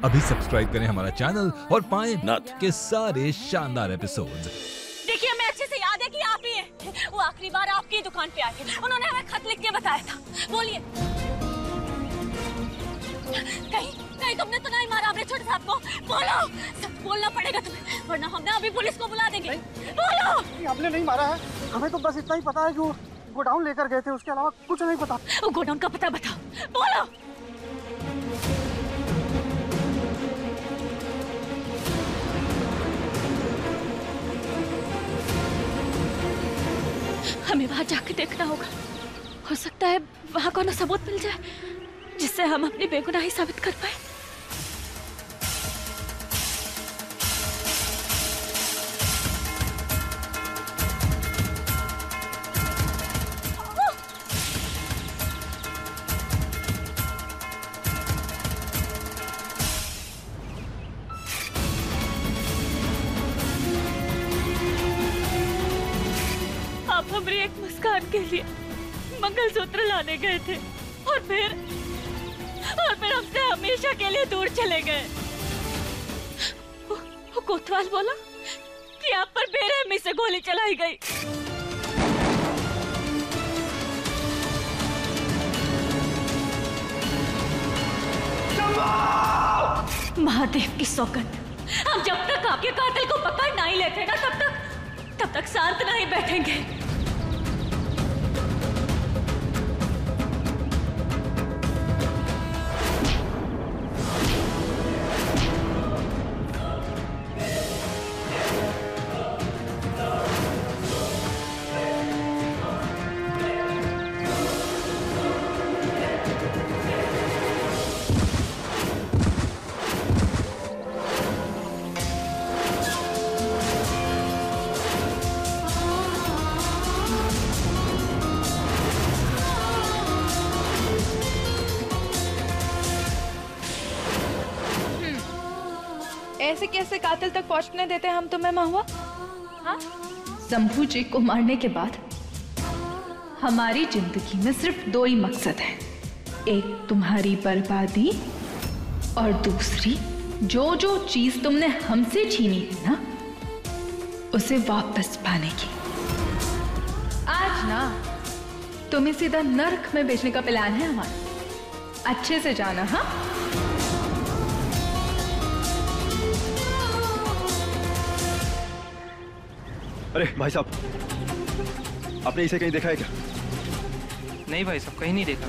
अभी सब्सक्राइब करें हमारा चैनल और पाएं नथ के सारे शानदार एपिसोड्स। देखिए हमें अच्छे से याद है कि आप ही हैं। वो आखिरी बार आपकी दुकान पे आए थे, उन्होंने हमें खत लिख के बताया था। बोलिए, कहीं तुमने तो नहीं मारा अपने छोटे साहब को? बोलो, सब बोलना पड़ेगा तुम्हें, वरना हम ना अभी पुलिस को बुला देंगे। बोलो। हमने नहीं मारा है, हमें तो बस इतना ही पता है कि वो गोडाउन लेकर गए थे, उसके अलावा कुछ नहीं पता। वो गोडाउन का पता बताओ, बोलो। हमें वहां जाके देखना होगा, हो सकता है वहां कोनो सबूत मिल जाए जिससे हम अपनी बेगुनाही साबित कर पाए। आप हमारी एक मुस्कान के लिए मंगलसूत्र लाने गए थे और फिर हमसे हमेशा के लिए दूर चले गए। वो कोतवाल बोला कि आप पर बेरहमी से गोली चलाई गई। महादेव की सौगंध, हम जब तक आपके कातिल को पकड़ नहीं लेते ना तब तक शांत नहीं बैठेंगे। ऐसे कैसे कातिल तक पहुंचने देते हम तुम्हें महुआ? हाँ? शंभू जी को मारने के बाद हमारी जिंदगी में सिर्फ दो ही मकसद है, एक तुम्हारी बर्बादी और दूसरी जो जो चीज तुमने हमसे छीनी थी ना उसे वापस पाने की। आज ना तुम्हें सीधा नर्क में भेजने का प्लान है हमारा, अच्छे से जाना। हाँ, अरे भाई साहब, आपने इसे कहीं देखा है क्या? नहीं भाई साहब, कहीं नहीं देखा।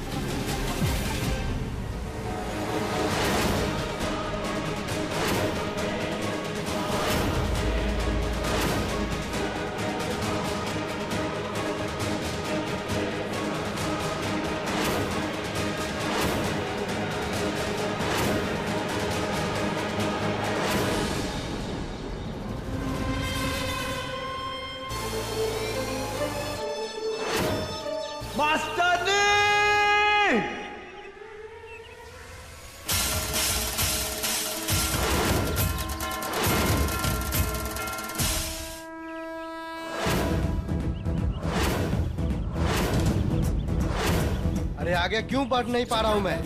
अरे आगे क्यों बढ़ नहीं पा रहा हूं मैं?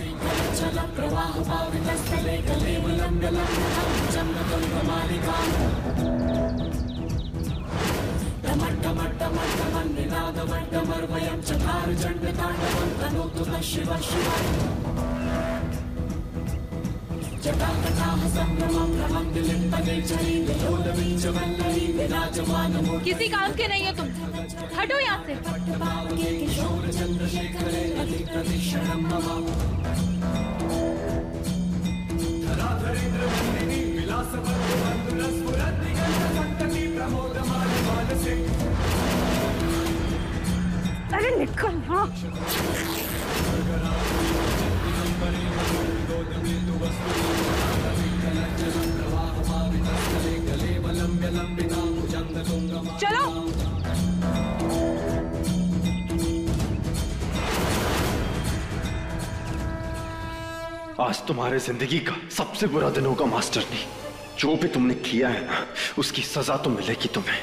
किसी काम के नहीं हो तुम, हटो यहाँ से। अरे निकल ना। चलो। आज तुम्हारे जिंदगी का सबसे बुरा दिन होगा मास्टर नी। जो भी तुमने किया है ना उसकी सजा तो मिलेगी तुम्हें।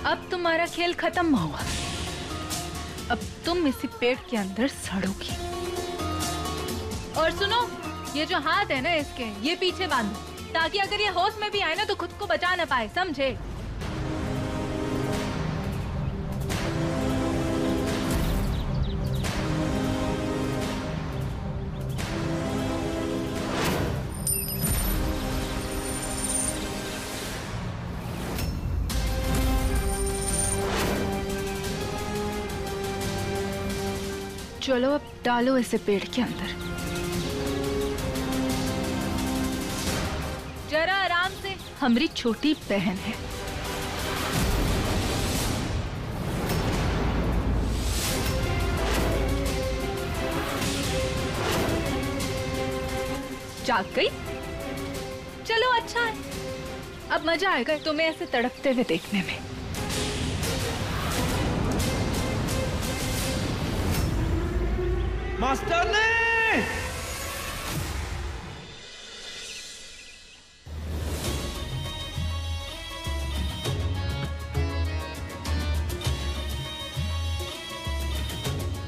अब तुम्हारा खेल खत्म हुआ। अब तुम इसी पेड़ के अंदर सड़ोगी। और सुनो, ये जो हाथ है ना इसके, ये पीछे बांधो, ताकि अगर ये होश में भी आए ना तो खुद को बचा ना पाए, समझे? चलो अब डालो इसे पेड़ के अंदर। जरा आराम से, हमारी छोटी बहन है। जाग गई? चलो अच्छा है, अब मजा आएगा तुम्हें ऐसे तड़पते हुए देखने में। मास्टर ने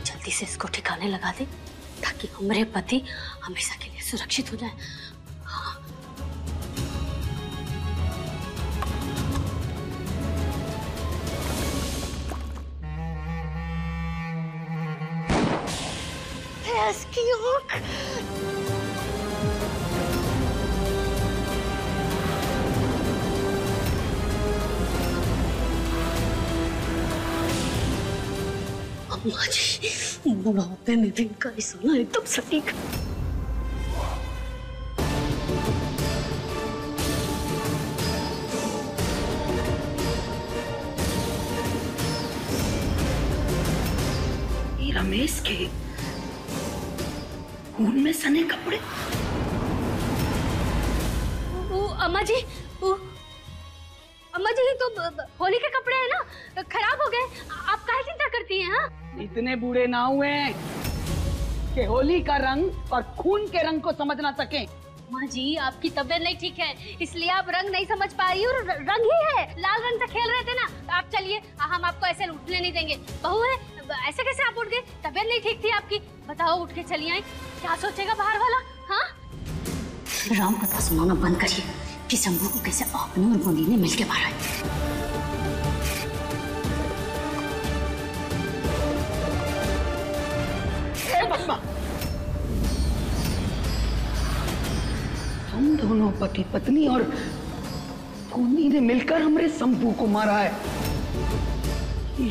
जल्दी से इसको ठिकाने लगा दे ताकि हमारे पति हमेशा के लिए सुरक्षित हो जाए। इसकी आँख अम्मा जी, बुढ़ापे में भी इनका सोना एकदम सटीक। रमेश के खून में सने कपड़े। अम्मा जी, अम्मा जी तो होली के कपड़े हैं ना, खराब हो गए। आप काहे चिंता करती हैं? हाँ, इतने बूढ़े ना हुए कि होली का रंग और खून के रंग को समझ ना सके। अम्मा जी, आपकी तबीयत नहीं ठीक है, इसलिए आप रंग नहीं समझ पा रही। और रंग ही है, लाल रंग से खेल रहे थे ना। आप चलिए, हम आपको ऐसे उठने नहीं देंगे। बहू है, ऐसे कैसे आप उठ गए? तबीयत नहीं ठीक थी आपकी। बताओ, उठ के चली आई, क्या सोचेगा बाहर वाला? हाँ, राम कथा सुनाना बंद करिए कि शंभू को कैसे आपने और बोली ने मिलके मारा है। हम दोनों पति पत्नी और खूनी ने मिलकर हमारे शंभू को मारा है।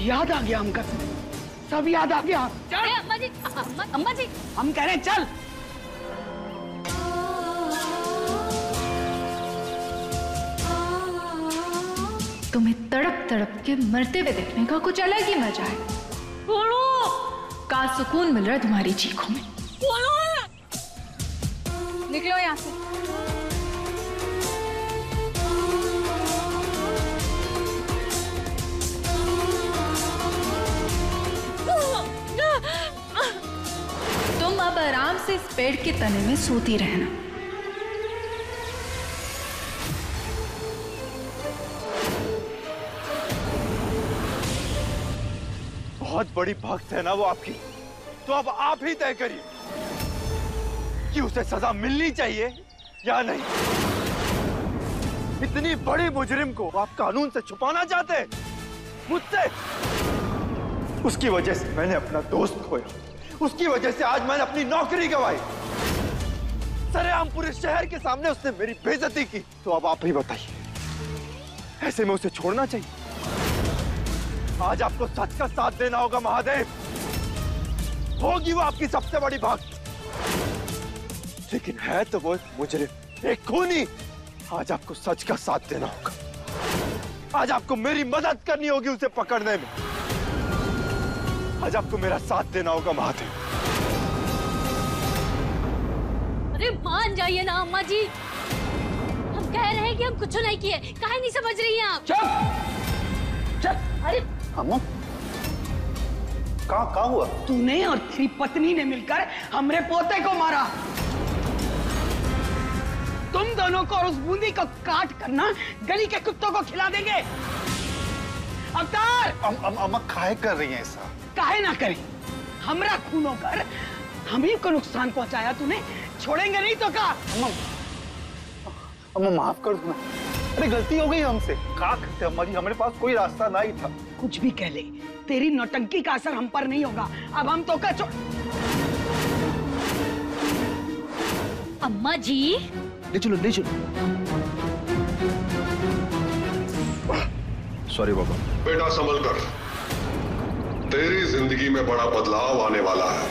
याद आ गया हमका, सब याद आ गया। चल अम्मा जी, अम्मा जी, हम कह रहे हैं चल। तुम्हें तड़प तड़प के मरते हुए देखने का कुछ अलग ही मजा है। का सुकून मिल रहा है तुम्हारी चीखों में। निकलो यहाँ से। तुम अब आराम से इस पेड़ के तने में सोती रहना। बहुत बड़ी भक्त है ना वो आपकी, तो अब आप ही तय करिए कि उसे सजा मिलनी चाहिए या नहीं। इतनी बड़ी मुजरिम को आप कानून से छुपाना चाहते हैं मुझसे। उसकी वजह से मैंने अपना दोस्त खोया, उसकी वजह से आज मैंने अपनी नौकरी गंवाई। सरेआम पूरे शहर के सामने उसने मेरी बेइज्जती की। तो अब आप ही बताइए, ऐसे में उसे छोड़ना चाहिए? आज आपको सच का साथ देना होगा महादेव। होगी वो आपकी सबसे बड़ी भक्त, लेकिन है तो वो मुजरिम, एक खूनी। आज आपको सच का साथ देना होगा। आज आपको मेरी मदद करनी होगी उसे पकड़ने में। आज आपको मेरा साथ देना होगा महादेव। अरे मान जाइए ना अम्मा जी, हम कह रहे हैं कि हम कुछ नहीं किए। काहे नहीं समझ रही हैं आप? चुप चुप। अरे अम्मा, क्या हुआ? तूने और तेरी पत्नी ने मिलकर हमरे पोते को मारा। तुम दोनों को और उस बूंदी को काट कर ना गली के कुत्तों को खिला देंगे। अवतार! अम्मा काहे कर रही हैं ऐसा? काहे ना करें, हमरा खून होकर हम ही को नुकसान पहुंचाया तूने, छोड़ेंगे नहीं तो का? अम्मा माफ कर दो ना, अरे गलती हो गई हमसे। क्या करते अम्मा जी, हमारे पास कोई रास्ता नहीं था। कुछ भी कह ले, तेरी नौटंकी का असर हम पर नहीं होगा। अब हम तो का छोड़। अम्मा जी ले चलो ले चलो। सॉरी बाबा। बेटा संभल कर, तेरी जिंदगी में बड़ा बदलाव आने वाला है,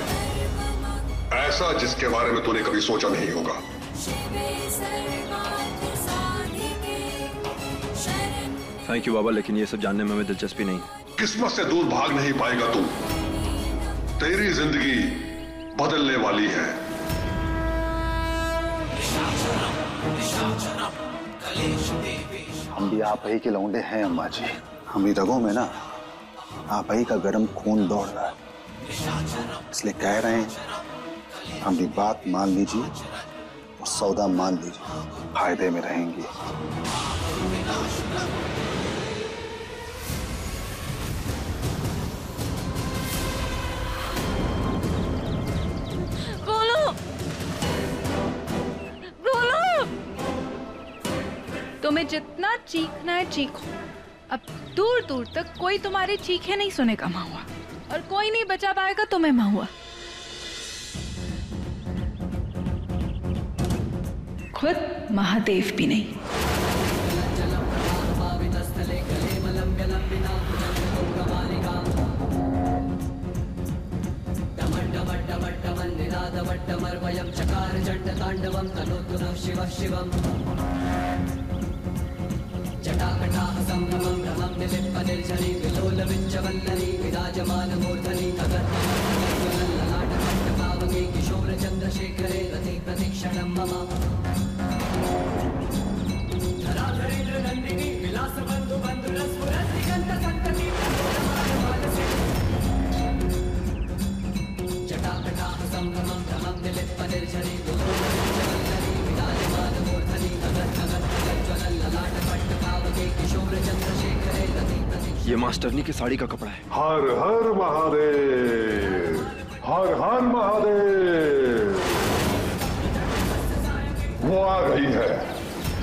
ऐसा जिसके बारे में तूने कभी सोचा नहीं होगा। थैंक यू बाबा, लेकिन ये सब जानने में हमें दिलचस्पी नहीं। किस्मत से दूर भाग नहीं पाएगा तू, तेरी जिंदगी बदलने वाली है। हम भी आप ही के लौंडे हैं अम्मा जी, हम भी रगों में ना आप ही का गर्म खून दौड़ रहा है, इसलिए कह रहे हैं हम भी बात मान लीजिए और सौदा मान लीजिए, फायदे में रहेंगे। तुम्हें जितना चीखना है चीखो, अब दूर दूर तक कोई तुम्हारी चीखें नहीं सुनेगा महुआ, और कोई नहीं बचा पाएगा तुम्हें महुआ। खुद महादेव भी नहीं। जटाकटाह संभ्रमं भ्रमं निलिप्पनिर्झरी विलोलविञ्चवल्लरी विराजमानमूर्धनि ललाटपट्टपावके किशोरचन्द्रशेखरे रति प्रतीक्षणं मम धराधरेन्द्रनन्दिनी विलासबन्धुबन्धुरस्फुरद्दिगन्तसन्तति जटाकटाह संभ्रमं भ्रमं निलिप्पनिर्झरी विलोलविञ्चवल्लरी विराजमानमूर्धनि ये मास्टरनी की साड़ी का कपड़ा है। हर हर महादेव, हर हर महादेव। वो आ गई है,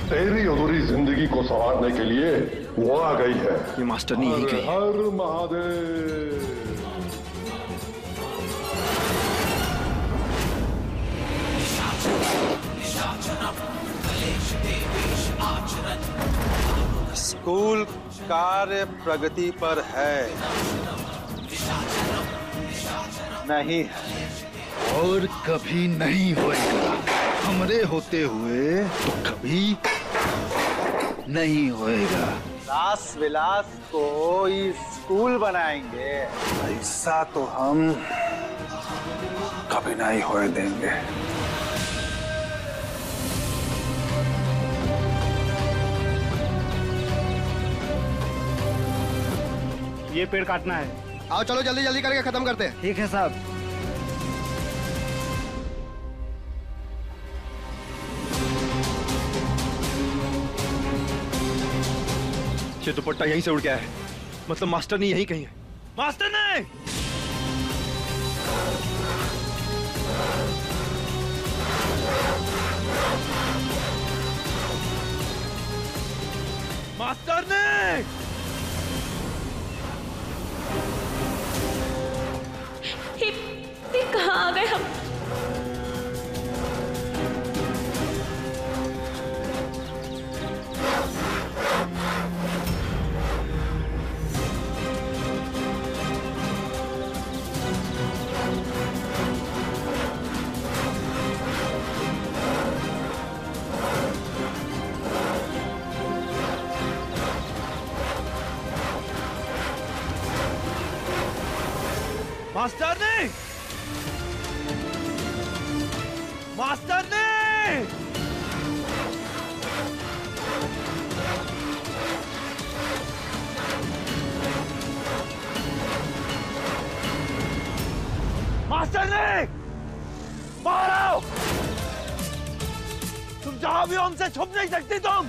तेरी अधूरी जिंदगी को संवारने के लिए वो आ गई है। ये मास्टरनी यही गई है। हर महादेव। स्कूल कार्य प्रगति पर है, नहीं है और कभी नहीं होएगा। हमरे होते हुए तो कभी नहीं होएगा। रास विलास को स्कूल बनाएंगे, ऐसा तो हम कभी नहीं होए देंगे। ये पेड़ काटना है। आओ चलो जल्दी जल्दी करके खत्म करते हैं। ठीक है साहब। ये दुपट्टा यहीं से उड़ गया है, मतलब मास्टर नहीं यहीं कहीं है। मास्टर नहीं, मास्टर नहीं। कहाँ आ गए हम? मास्टर नहीं, मास्टर नहीं। मास्टर नहीं, बाहर आओ। तुम जहां भी हो हमसे छुप नहीं सकती तुम।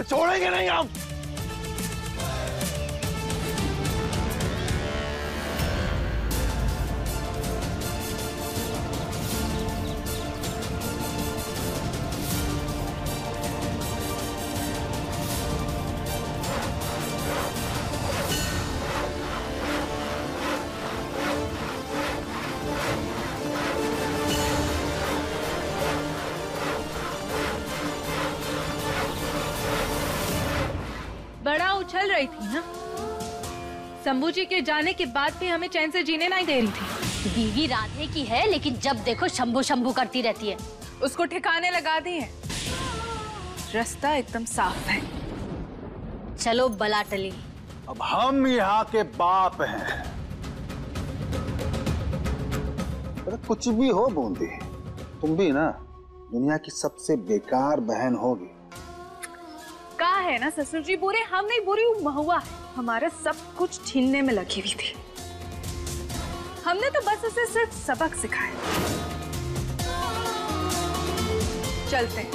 छोड़ेंगे नहीं हम। बड़ा उछल रही थी ना, शंभू जी के जाने के बाद भी हमें चैन से जीने नहीं दे रही थी। बीवी राधे की है, लेकिन जब देखो शंभू शंभू करती रहती है। उसको ठिकाने लगा दी है, रास्ता एकदम साफ है। चलो बला टली। अब हम यहाँ के बाप हैं। अरे कुछ भी हो बूंदी, तुम भी ना दुनिया की सबसे बेकार बहन होगी। कहा है ना ससुर जी, बुरे हम नहीं, बुरी महुआ है। हमारा सब कुछ छीनने में लगी हुई थी। हमने तो बस उसे सिर्फ सबक सिखाया। चलते हैं।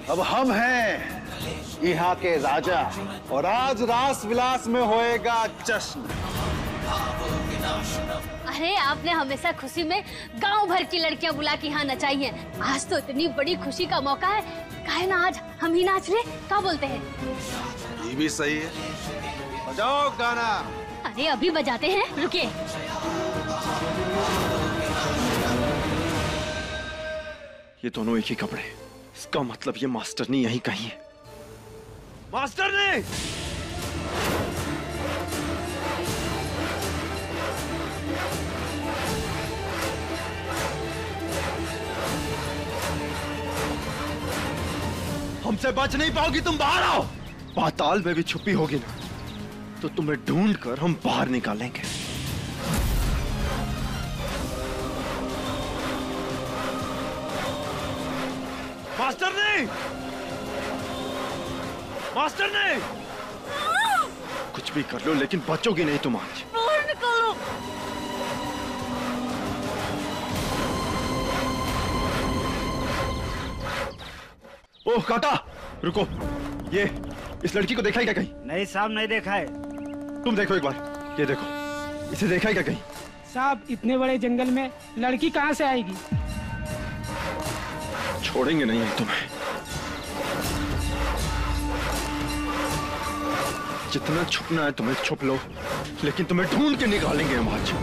अब हम हैं यहाँ के राजा और आज रास विलास में होएगा जश्न। अरे आपने हमेशा खुशी में गांव भर की लड़कियां बुला के यहाँ नचाई हैं। आज तो इतनी बड़ी खुशी का मौका है, काहे ना आज हम ही नाच ले। क्या बोलते हैं? ये भी सही है, बजाओ गाना। अरे अभी बजाते हैं, रुकिए। ये दोनों एक ही कपड़े, इसका मतलब ये मास्टरनी यहीं कहीं है। मास्टरनी! हमसे बच नहीं पाओगी, तुम बाहर आओ। पाताल में भी छुपी होगी ना, तो तुम्हें ढूंढ कर हम बाहर निकालेंगे। मास्टरनी! मास्टरनी! कुछ भी कर लो, लेकिन बचोगी नहीं तुम आज। बाहर निकालो। ओह काका, रुको। ये इस लड़की को देखा है क्या कहीं? नहीं साहब, नहीं देखा है। तुम देखो एक बार, ये देखो, इसे देखा है क्या कहीं? साहब इतने बड़े जंगल में लड़की कहाँ से आएगी? छोड़ेंगे नहीं हम तुम्हें। जितना छुपना है तुम्हें छुप लो, लेकिन तुम्हें ढूंढ के निकालेंगे हम आज।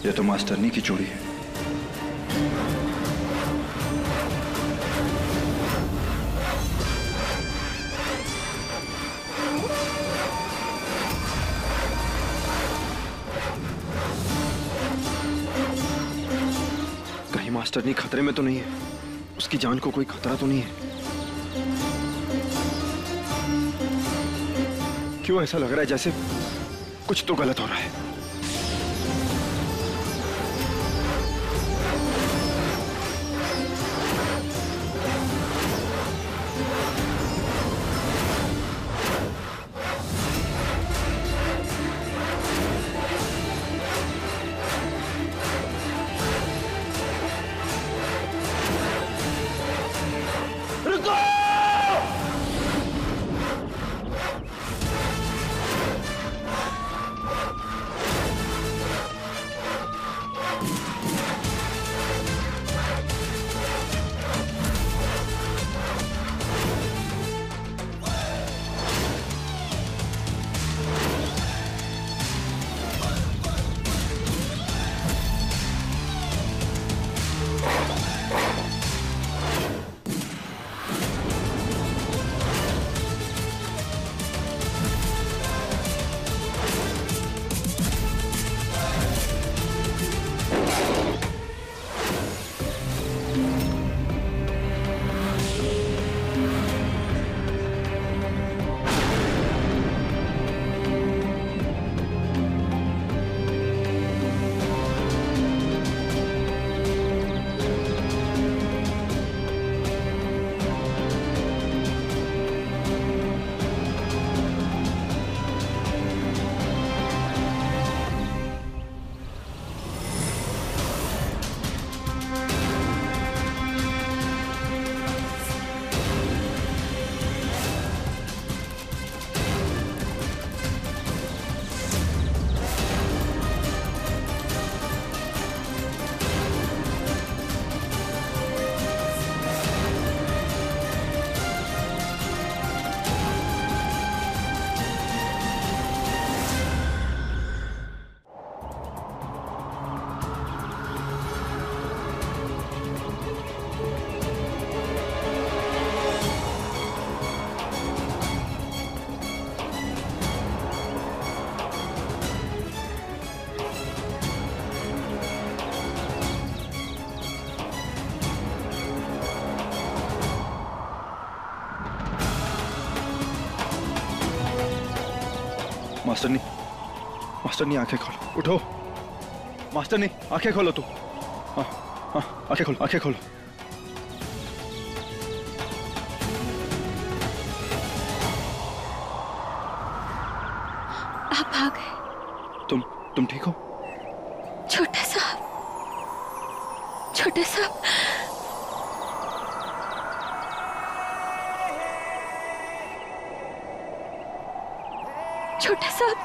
ये तो मास्टरनी की चूड़ी है। कहीं मास्टरनी खतरे में तो नहीं है? उसकी जान को कोई खतरा तो नहीं है? क्यों ऐसा लग रहा है जैसे कुछ तो गलत हो रहा है? मास्टरनी आंखें खोलो, उठो। मास्टरनी आंखें खोलो तू। हाँ हाँ, आंखें खोलो, आंखें खोलो। आप आ गए। तुम ठीक हो? छोटे साहब, छोटे साहब, छोटे साहब,